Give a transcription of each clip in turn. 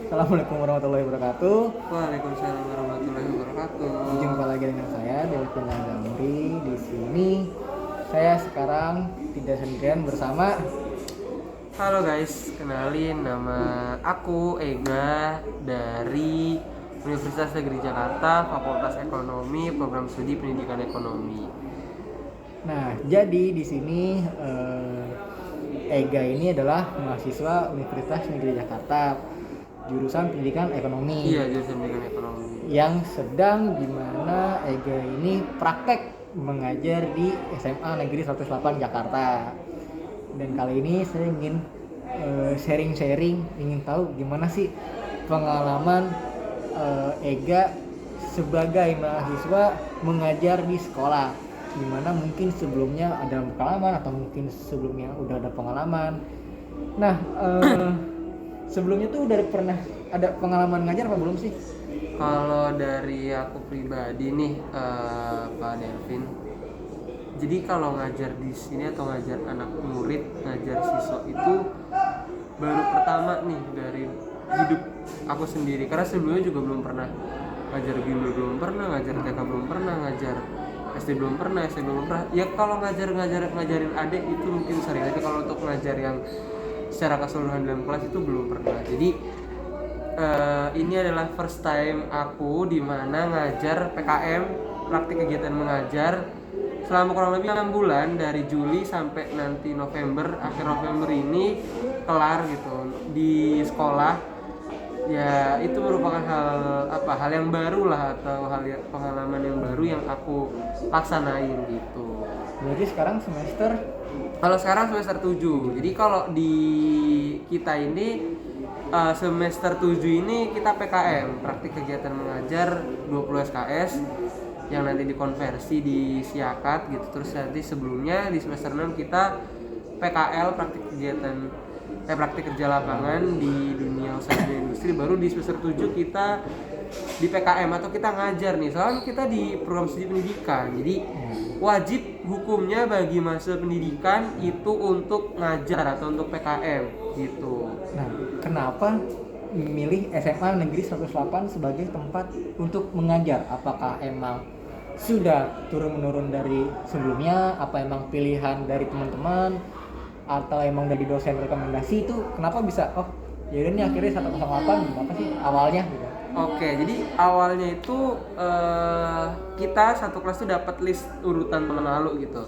Assalamualaikum warahmatullahi wabarakatuh. Waalaikumsalam warahmatullahi wabarakatuh. Jumpa lagi dengan saya Delvin Damri. Di sini saya sekarang tidak sendirian bersama. Halo guys, kenalin nama aku Ega dari Universitas Negeri Jakarta, Fakultas Ekonomi, Program Studi Pendidikan Ekonomi. Nah, jadi di sini Ega ini adalah mahasiswa Universitas Negeri Jakarta, jurusan Pendidikan Ekonomi. Iya, jurusan Pendidikan Ekonomi. Yang sedang dimana Ega ini praktek mengajar di SMA Negeri 108 Jakarta. Dan kali ini saya ingin sharing-sharing, ingin tahu gimana sih pengalaman Ega sebagai mahasiswa mengajar di sekolah. Gimana mungkin sebelumnya ada pengalaman atau mungkin sebelumnya udah ada pengalaman. Nah, sebelumnya tuh udah pernah ada pengalaman ngajar apa belum sih? Kalau dari aku pribadi nih, Pak Delvin. Jadi kalau ngajar di sini atau ngajar anak murid, ngajar siswa itu baru pertama nih dari hidup aku sendiri. Karena sebelumnya juga belum pernah ngajar bimbel, belum pernah ngajar TK, belum pernah ngajar SD, belum pernah SD, belum pernah. Ya kalau ngajarin adik itu mungkin sering, tapi kalau untuk ngajar yang secara keseluruhan dalam kelas itu belum pernah. Jadi ini adalah first time aku di mana ngajar PKM, praktik kegiatan mengajar, selama kurang lebih 6 bulan dari Juli sampai nanti November, akhir November ini kelar gitu di sekolah. Ya itu merupakan hal yang baru lah, atau pengalaman yang baru yang aku laksanain gitu. Berarti sekarang semester? Kalau sekarang semester 7. Jadi kalau di kita ini semester 7 ini kita PKM, praktik kegiatan mengajar 20 SKS yang nanti dikonversi di Siakat gitu. Terus nanti sebelumnya di semester 6 kita PKL, praktik kerja lapangan di dunia usaha dan industri. Baru di semester 7 kita di PKM atau kita ngajar nih. Soalnya kita di program studi pendidikan. Jadi wajib hukumnya bagi mahasiswa pendidikan itu untuk ngajar atau untuk PKM gitu. Nah, kenapa memilih SMA Negeri 108 sebagai tempat untuk mengajar? Apakah emang sudah turun-menurun dari sebelumnya? Apa emang pilihan dari teman-teman? Atau emang dari dosen rekomendasi? Itu kenapa bisa, oh yaudah nih akhirnya 108, apa sih awalnya gitu? Oke, jadi awalnya itu kita satu kelas tuh dapat list urutan teman lalu gitu.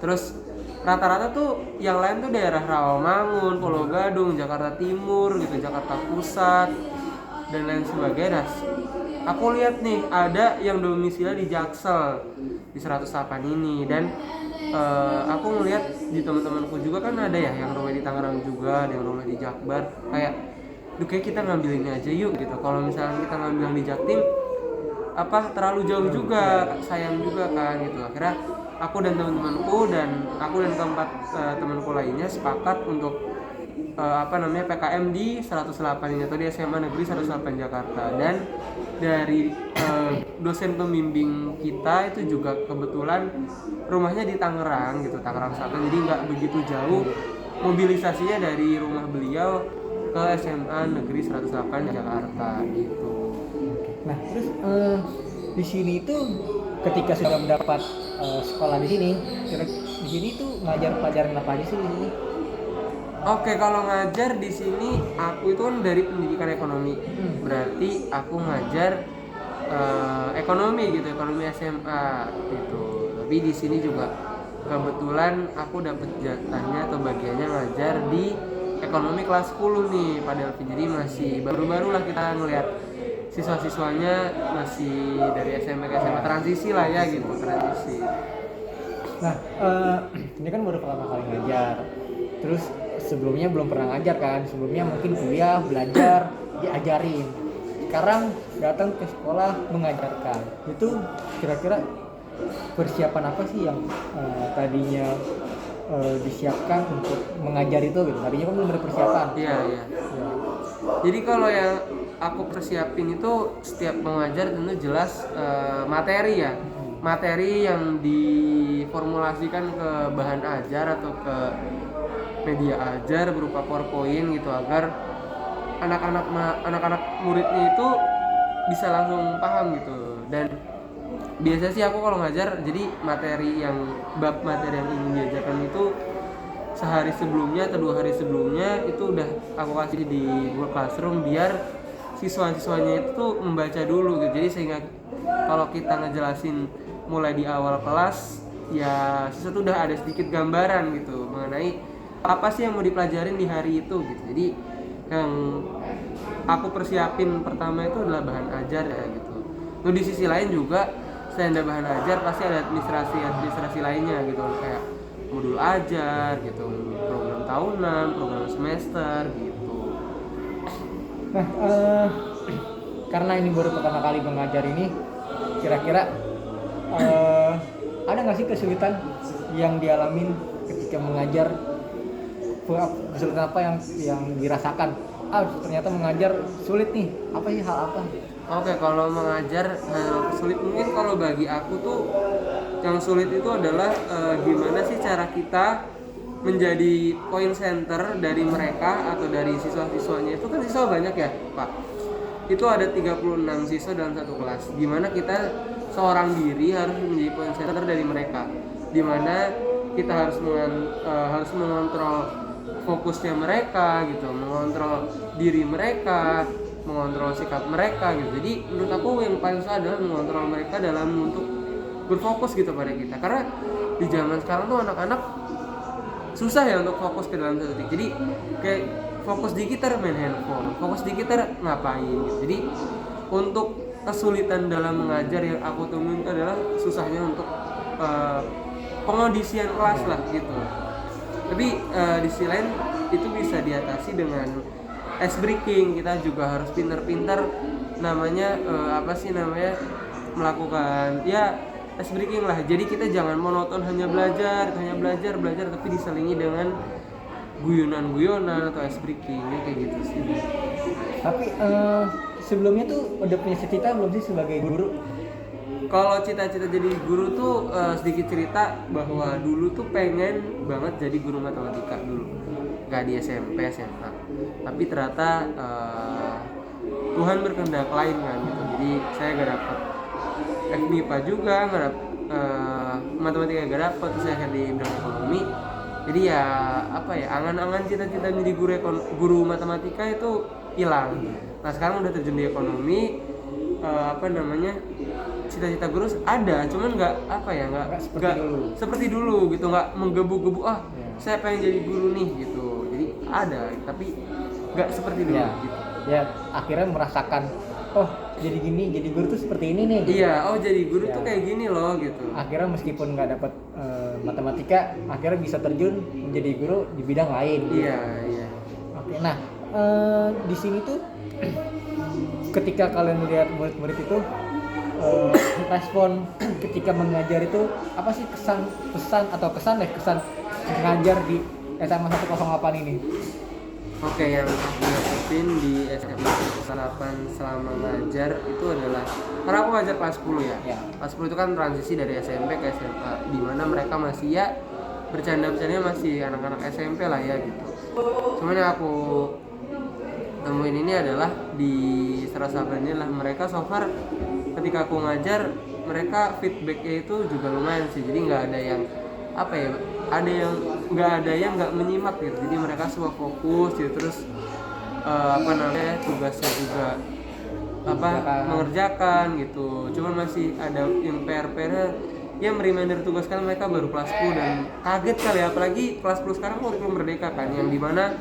Terus rata-rata tuh yang lain tuh daerah Rawamangun, Pulau Gadung, Jakarta Timur gitu, Jakarta Pusat dan lain sebagainya. Aku lihat nih ada yang domisili di Jaksel di 108 ini, dan aku ngeliat di teman-temanku juga kan ada ya yang rumah di Tangerang juga, ada yang rumah di Jakbar. Kayak kayak kita ngambil ini aja yuk gitu. Kalau misalnya kita ngambil di Jaktim terlalu jauh juga, sayang juga kan gitu. Akhirnya aku dan teman-temanku dan keempat temanku lainnya sepakat untuk PKM di 108 ini atau di SMA Negeri 108 Jakarta. Dan dari dosen pembimbing kita itu juga kebetulan rumahnya di Tangerang gitu, Tangerang Selatan, jadi nggak begitu jauh mobilisasinya dari rumah beliau ke SMA Negeri 108 Jakarta gitu. Nah, terus di sini itu ketika sudah mendapat sekolah di sini tuh ngajar pelajaran apa aja sih di sini? Oke, kalau ngajar di sini aku itu kan dari pendidikan ekonomi. Berarti aku ngajar ekonomi gitu, ekonomi SMA gitu. Tapi di sini juga kebetulan aku dapat jatahnya atau bagiannya ngajar di ekonomi kelas 10 nih pada jadi masih baru-baru lah kita ngelihat siswa-siswanya masih dari SMP ke SMA, transisi lah ya gitu, transisi. Nah, ini kan baru pertama kali ngajar. Terus sebelumnya belum pernah ngajar kan? Sebelumnya mungkin kuliah, belajar, diajarin. Sekarang datang ke sekolah mengajarkan. Itu kira-kira persiapan apa sih yang tadinya disiapkan untuk mengajar itu gitu? Tadinya kan belum ada persiapan. Iya. Jadi kalau yang aku persiapin itu setiap mengajar tentu jelas materi ya. Materi yang diformulasikan ke bahan ajar atau ke media ajar berupa PowerPoint gitu, agar anak-anak muridnya itu bisa langsung paham gitu. Dan biasa sih aku kalau ngajar, jadi bab materi yang ingin diajarkan itu sehari sebelumnya atau 2 hari sebelumnya itu udah aku kasih di Google Classroom biar siswa-siswanya itu tuh membaca dulu gitu. Jadi sehingga kalau kita ngejelasin mulai di awal kelas ya siswa tuh udah ada sedikit gambaran gitu mengenai apa sih yang mau dipelajarin di hari itu gitu. Jadi yang aku persiapin pertama itu adalah bahan ajar ya gitu. Nah di sisi lain juga selain ada bahan ajar pasti ada administrasi lainnya gitu, kayak modul ajar gitu, program tahunan, program semester gitu. Nah, karena ini baru pertama kali mengajar ini, kira-kira ada nggak sih kesulitan yang dialamin ketika mengajar? Kesulitan apa yang dirasakan? Ternyata mengajar sulit nih. Apa sih hal apa? Oke, kalau mengajar sulit mungkin kalau bagi aku tuh yang sulit itu adalah gimana sih cara kita menjadi point center dari mereka atau dari siswa-siswanya. Itu kan siswa banyak ya Pak, itu ada 36 siswa dalam satu kelas, gimana kita seorang diri harus menjadi point center dari mereka, dimana kita harus mengontrol fokusnya mereka gitu, mengontrol diri mereka, mengontrol sikap mereka gitu. Jadi menurut aku yang paling susah adalah mengontrol mereka dalam untuk berfokus gitu pada kita, karena di zaman sekarang tuh anak-anak susah ya untuk fokus ke dalam satu titik. Jadi kayak fokus di gitar main handphone, fokus di gitar ngapain gitu. Jadi untuk kesulitan dalam mengajar yang aku temuin adalah susahnya untuk pengondisian kelas lah gitu. Tapi di sisi lain itu bisa diatasi dengan ice breaking. Kita juga harus pintar-pintar melakukan ya ice breaking lah. Jadi kita jangan monoton hanya belajar, tapi diselingi dengan guyonan-guyonan atau ice breaking ya, kayak gitu sih. Tapi sebelumnya tuh udah punya cita belum sih sebagai guru? Kalau cita-cita jadi guru tuh sedikit cerita bahwa dulu tuh pengen banget jadi guru matematika dulu, nggak di SMP SMA. Tapi ternyata Tuhan berkehendak lain kan gitu. Jadi saya nggak dapet FMIPA juga, nggak dapet matematika nggak dapet, terus saya di bidang ekonomi. Jadi ya angan-angan cita-cita menjadi guru matematika itu hilang. Nah sekarang udah terjun di ekonomi, cita-cita guru ada, cuman nggak seperti dulu gitu, nggak menggebu-gebu saya pengen jadi guru nih gitu. Jadi ada, tapi nggak seperti dulu gitu. Ya akhirnya merasakan jadi gini, jadi guru tuh seperti ini nih gitu. Iya, jadi guru tuh kayak gini loh gitu. Akhirnya meskipun nggak dapat matematika, akhirnya bisa terjun menjadi guru di bidang lain gitu. Iya. Oke, nah di sini tuh ketika kalian melihat murid-murid itu respon ketika mengajar itu apa sih kesan mengajar di SMA 108 ini? Oke, yang aku dapetin di SMA 108 selama ngajar itu adalah, karena aku ngajar kelas 10 ya. Kelas 10 itu kan transisi dari SMP ke SMA, di mana mereka masih ya bercanda-bercandanya masih anak-anak SMP lah ya gitu. Cuman yang aku temuin ini adalah di 108 ini lah, mereka so far ketika aku ngajar mereka feedbacknya itu juga lumayan sih. Jadi nggak ada yang nggak menyimak gitu. Jadi mereka semua fokus gitu, terus tugasnya juga mengerjakan gitu. Cuman masih ada yang PR-nya ya, mereminder tugas kan mereka baru kelas 10 dan kaget kali ya, apalagi kelas 10 sekarang kurikulum merdeka kan, yang dimana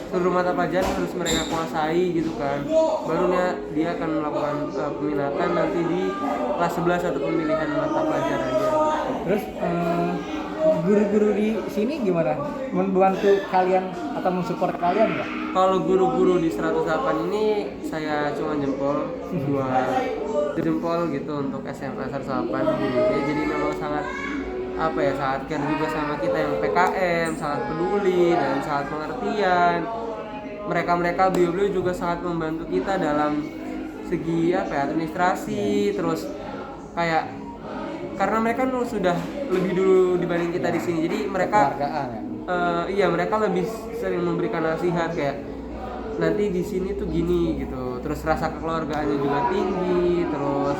seluruh mata pelajaran harus mereka kuasai gitu kan. Barunya dia akan melakukan peminatan nanti di kelas 11 atau pemilihan mata pelajarannya. Terus guru-guru di sini gimana? Membantu kalian atau mensupport kalian nggak? Kalau guru-guru di 108 ini saya cuma jempol 2 jempol gitu untuk SMA 108 gurunya. Jadi memang sangat sangat care juga sama kita yang PKM, sangat peduli dan sangat pengertian. Mereka beliau juga sangat membantu kita dalam segi administrasi, terus karena mereka sudah lebih dulu dibanding kita di sini. Jadi mereka mereka lebih sering memberikan nasihat kayak nanti di sini tuh gini gitu, terus rasa kekeluargaannya juga tinggi, terus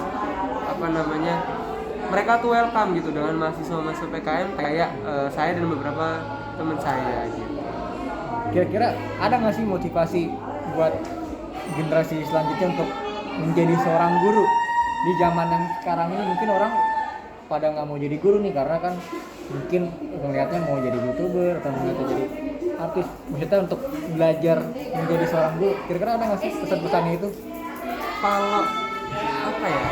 apa namanya, mereka tuh welcome gitu dengan mahasiswa PKM kayak saya dan beberapa teman saya gitu. Kira-kira ada nggak sih motivasi buat generasi selanjutnya untuk menjadi seorang guru di zaman yang sekarang ini? Mungkin orang pada nggak mau jadi guru nih karena kan mungkin ngelihatnya mau jadi youtuber atau ngelihatnya jadi artis. Maksudnya untuk belajar menjadi seorang guru, kira-kira ada nggak sih pesan-pesannya itu? Kalau apa ya,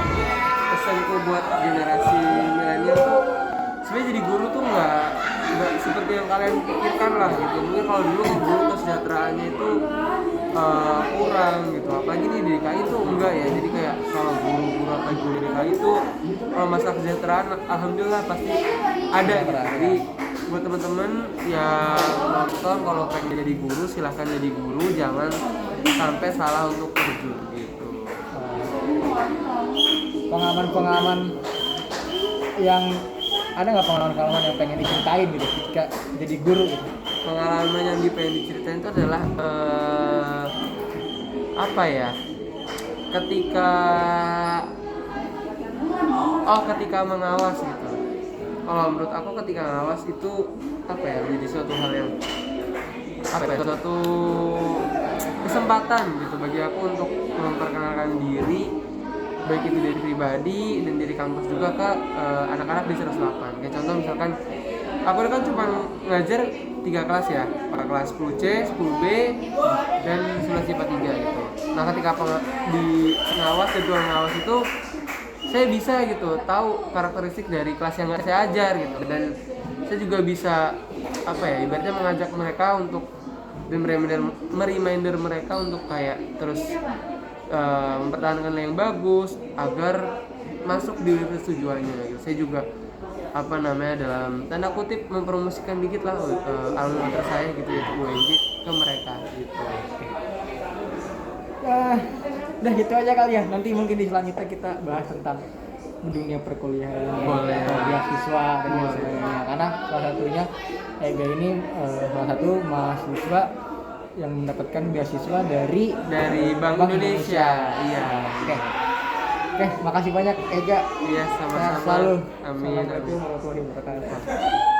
pesanku buat generasi milenial tuh sebenarnya jadi guru tuh nggak seperti yang kalian pikirkan lah gitu. Mungkin kalau dulu guru kesejahteraannya itu kurang gitu, apalagi di DKI itu enggak ya. Jadi kayak kalau guru-guru apa guru DKI itu kalau masalah kesejahteraan alhamdulillah pasti ada gitu. Jadi buat teman-teman yang nonton, kalau pengen jadi guru silahkan jadi guru, jangan sampai salah untuk terjun gitu. Pengalaman-pengalaman yang ada nggak, pengalaman-pengalaman yang pengen diceritain gitu ketika jadi guru gitu? Pengalaman yang pengen diceritain itu adalah apa ya, ketika mengawas gitu. Kalau menurut aku ketika mengawas itu apa ya, jadi suatu hal yang suatu kesempatan gitu bagi aku untuk memperkenalkan diri, baik itu dari pribadi dan dari kampus juga ke anak-anak di 108. Kayak contoh misalkan aku kan cuma ngajar 3 kelas ya, pada kelas 10C, 10B, dan 11 IPA 3 gitu. Nah ketika di pengawas dan dua pengawas itu saya bisa gitu tahu karakteristik dari kelas yang saya ajar gitu, dan saya juga bisa apa ya, ibaratnya mengajak mereka untuk dan mereminder mereka untuk kayak terus mempertahankan yang bagus agar masuk di universitas tujuannya gitu. Saya juga apa namanya, dalam tanda kutip mempromosikan dikit lah alma mater saya gitu ya, UNJ ke mereka gitu. Udah gitu aja kali ya. Nanti mungkin di selanjutnya kita bahas tentang dunia perkuliahan, beasiswa dan lain sebagainya. Karena salah satunya Ega ini salah satu mahasiswa yang mendapatkan beasiswa dari Bank Indonesia. Iya. Oke, makasih banyak Ega. Iya, sama-sama. Selalu. Amin. Assalamualaikum warahmatullahi wabarakatuh.